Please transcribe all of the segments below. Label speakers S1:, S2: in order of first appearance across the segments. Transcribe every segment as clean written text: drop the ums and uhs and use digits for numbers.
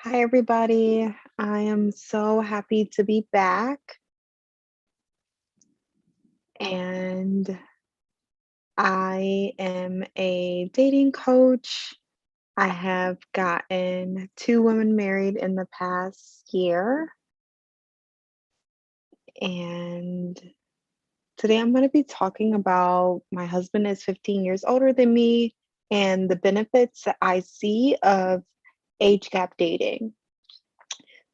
S1: Hi, everybody. I am so happy to be back. And I am a dating coach. I have gotten two women married in the past year. And today I'm going to be talking about my husband is 15 years older than me and the benefits that I see of age gap dating.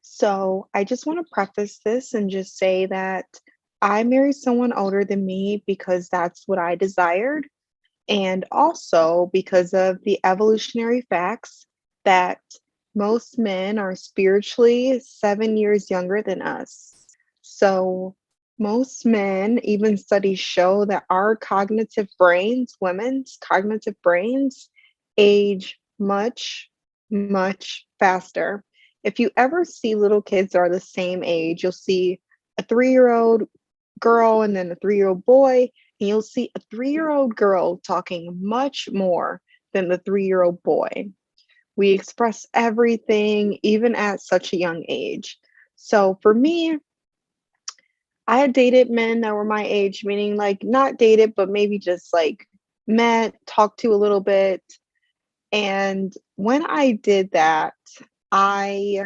S1: So I just want to preface this and just say that I married someone older than me because that's what I desired, and also because of the evolutionary facts that most men are spiritually 7 years younger than us. So most men, even studies show that our cognitive brains, women's cognitive brains, age much, much faster. If you ever see little kids that are the same age, you'll see a 3-year-old girl and then a 3-year-old boy, and you'll see a 3-year-old girl talking much more than the 3-year-old boy. We express everything, even at such a young age. So for me, I had dated men that were my age, meaning like not dated, but maybe just like met, talked to a little bit. And when I did that, I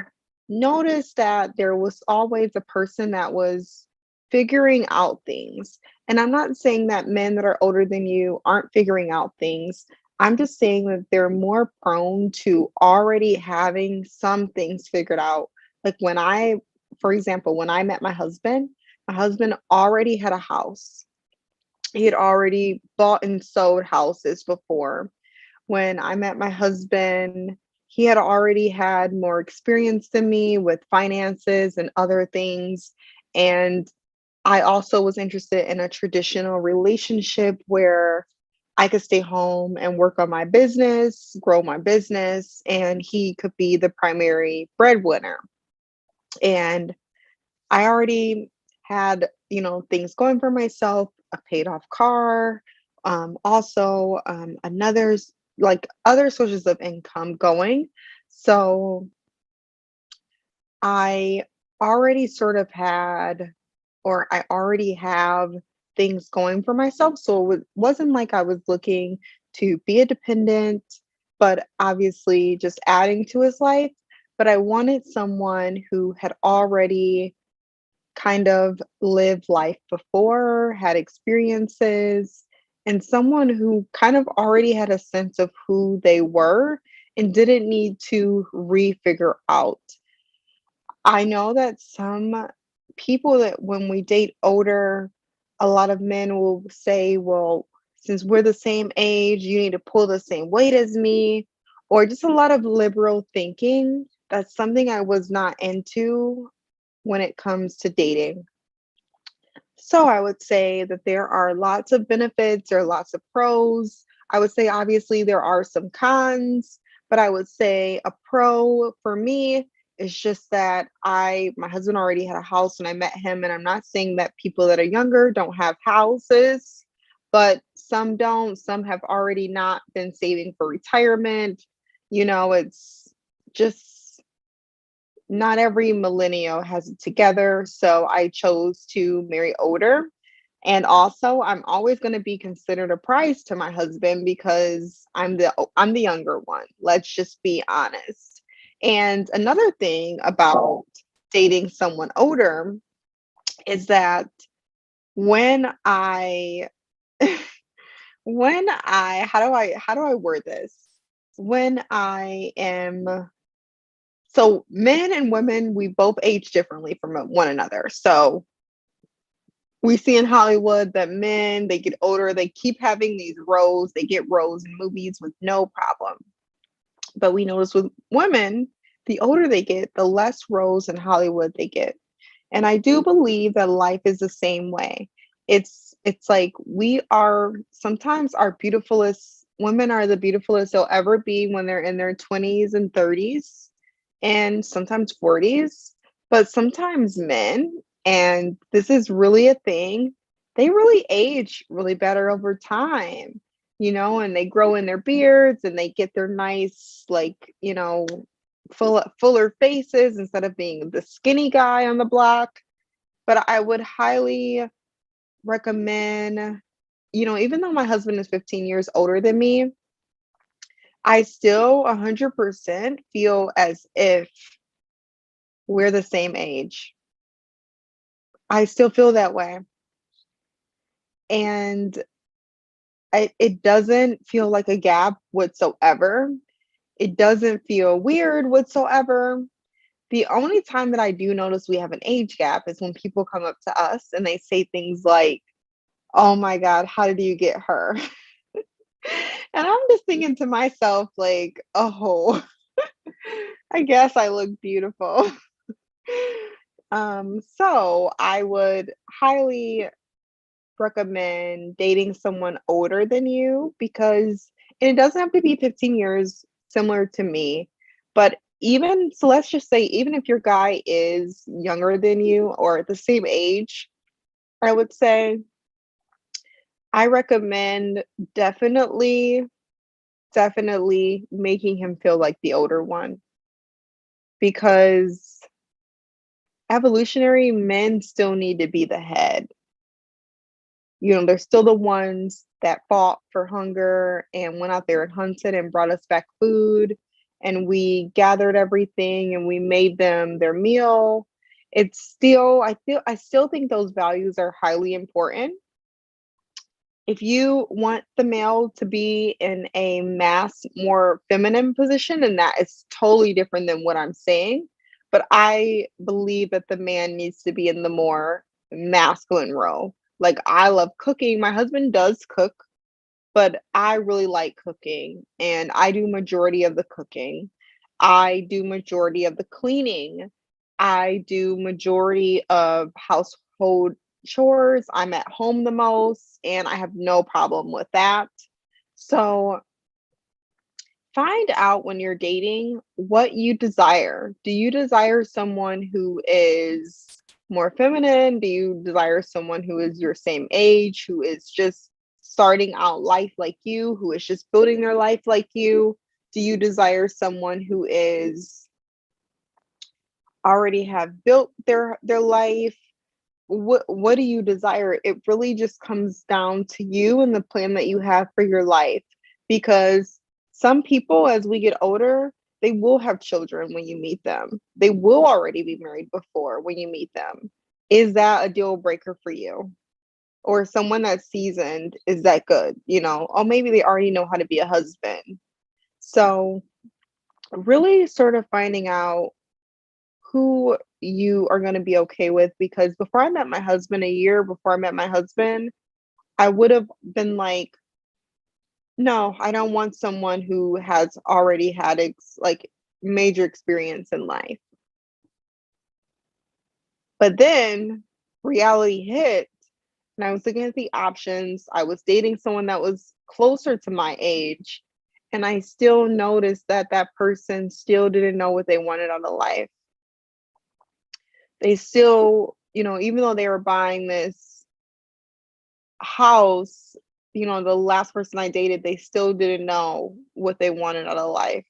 S1: noticed that there was always a person that was figuring out things. And I'm not saying that men that are older than you aren't figuring out things. I'm just saying that they're more prone to already having some things figured out. Like for example, when I met my husband already had a house. He had already bought and sold houses before. When I met my husband, he had already had more experience than me with finances and other things. And I also was interested in a traditional relationship where I could stay home and work on my business, grow my business, and he could be the primary breadwinner. And I already had, things going for myself, a paid off car, also like other sources of income going. So I already sort of had, or I already have things going for myself. So wasn't like I was looking to be a dependent, but obviously just adding to his life. But I wanted someone who had already kind of lived life before, had experiences, and someone who kind of already had a sense of who they were and didn't need to refigure out. I know that some people that when we date older, a lot of men will say, well, since we're the same age, you need to pull the same weight as me, or just a lot of liberal thinking. That's something I was not into when it comes to dating. So I would say that there are lots of benefits, there are lots of pros. I would say obviously there are some cons, but I would say a pro for me is just that my husband already had a house when I met him, and I'm not saying that people that are younger don't have houses, but some don't. Some have already not been saving for retirement. It's just not every millennial has it together. So I chose to marry older. And also, I'm always going to be considered a prize to my husband because I'm the younger one. Let's just be honest. And another thing about dating someone older is that when I how do I word this? When I am So men and women, we both age differently from one another. So we see in Hollywood that men, they get older, they keep having these roles, they get roles in movies with no problem. But we notice with women, the older they get, the less roles in Hollywood they get. And I do believe that life is the same way. It's like we are sometimes our beautifulest women are the beautifulest they'll ever be when they're in their 20s and 30s and sometimes 40s. But sometimes men, and this is really a thing, they really age really better over time, and they grow in their beards and they get their nice, like, fuller faces instead of being the skinny guy on the block. But I would highly recommend, even though my husband is 15 years older than me, I still 100% feel as if we're the same age. I still feel that way. And it doesn't feel like a gap whatsoever. It doesn't feel weird whatsoever. The only time that I do notice we have an age gap is when people come up to us and they say things like, "Oh my god, how did you get her?" And I'm just thinking to myself like, "Oh, I guess I look beautiful." So I would highly recommend dating someone older than you because and it doesn't have to be 15 years similar to me, but even so let's just say even if your guy is younger than you or the same age, I would say I recommend definitely, definitely making him feel like the older one because evolutionary men still need to be the head. They're still the ones that fought for hunger and went out there and hunted and brought us back food, and we gathered everything and we made them their meal. It's still I still think those values are highly important. If you want the male to be in a mass, more feminine position, and that is totally different than what I'm saying, but I believe that the man needs to be in the more masculine role. Like, I love cooking, my husband does cook, but I really like cooking, and I do majority of the cooking. I do majority of the cleaning. I do majority of household chores. I'm at home the most, and I have no problem with that. So, find out when you're dating what you desire. Do you desire someone who is more feminine? Do you desire someone who is your same age, who is just starting out life like you, who is just building their life like you? Do you desire someone who is already have built their life? What do you desire? It really just comes down to you and the plan that you have for your life. Because some people, as we get older, they will have children when you meet them. They will already be married before when you meet them. Is that a deal breaker for you? Or someone that's seasoned, is that good? Or maybe they already know how to be a husband. So, really sort of finding out who you are gonna be okay with because before I met my husband, a year before I met my husband, I would have been like, "No, I don't want someone who has already had major experience in life." But then reality hit, and I was looking at the options. I was dating someone that was closer to my age, and I still noticed that that person still didn't know what they wanted out of life. They still, even though they were buying this house, the last person I dated, they still didn't know what they wanted out of life.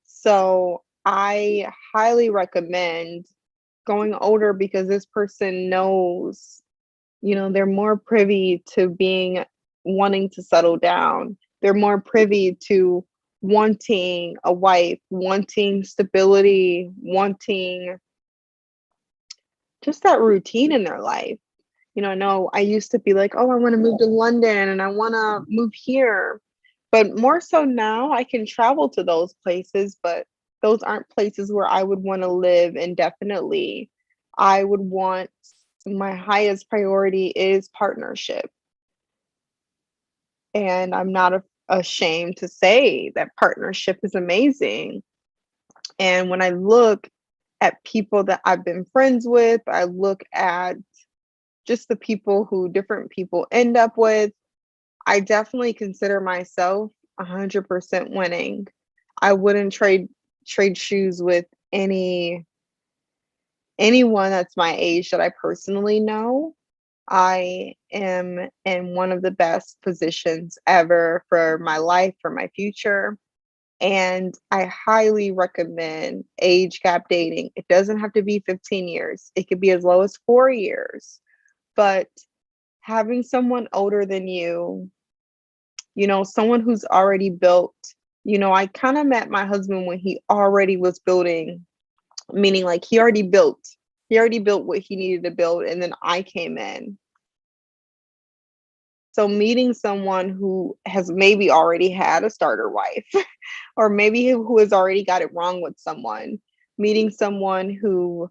S1: So I highly recommend going older because this person knows, they're more privy to being wanting to settle down. They're more privy to wanting a wife, wanting stability, wanting just that routine in their life. No, I used to be like, "Oh, I wanna move to London and I wanna move here." But more so now, I can travel to those places, but those aren't places where I would wanna live indefinitely. I would want my highest priority is partnership, and I'm not ashamed to say that partnership is amazing. And when I look at people that I've been friends with, I look at just the people who different people end up with, I definitely consider myself 100% winning. I wouldn't trade shoes with anyone that's my age that I personally know. I am in one of the best positions ever for my life, for my future. And I highly recommend age gap dating. It doesn't have to be 15 years, it could be as low as 4 years. But having someone older than you, someone who's already built, I kind of met my husband when he already was building, meaning like he already built what he needed to build, and then I came in. So meeting someone who has maybe already had a starter wife or maybe who has already got it wrong with someone, meeting someone who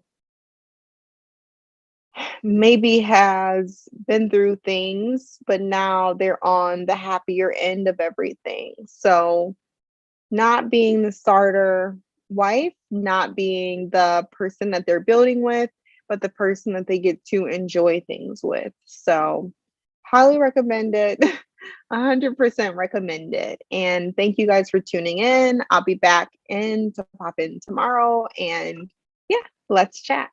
S1: maybe has been through things, but now they're on the happier end of everything. So, not being the starter wife, not being the person that they're building with, but the person that they get to enjoy things with. So, highly recommend it. 100% recommend it. And thank you guys for tuning in. I'll be back in to pop in tomorrow. And yeah, let's chat.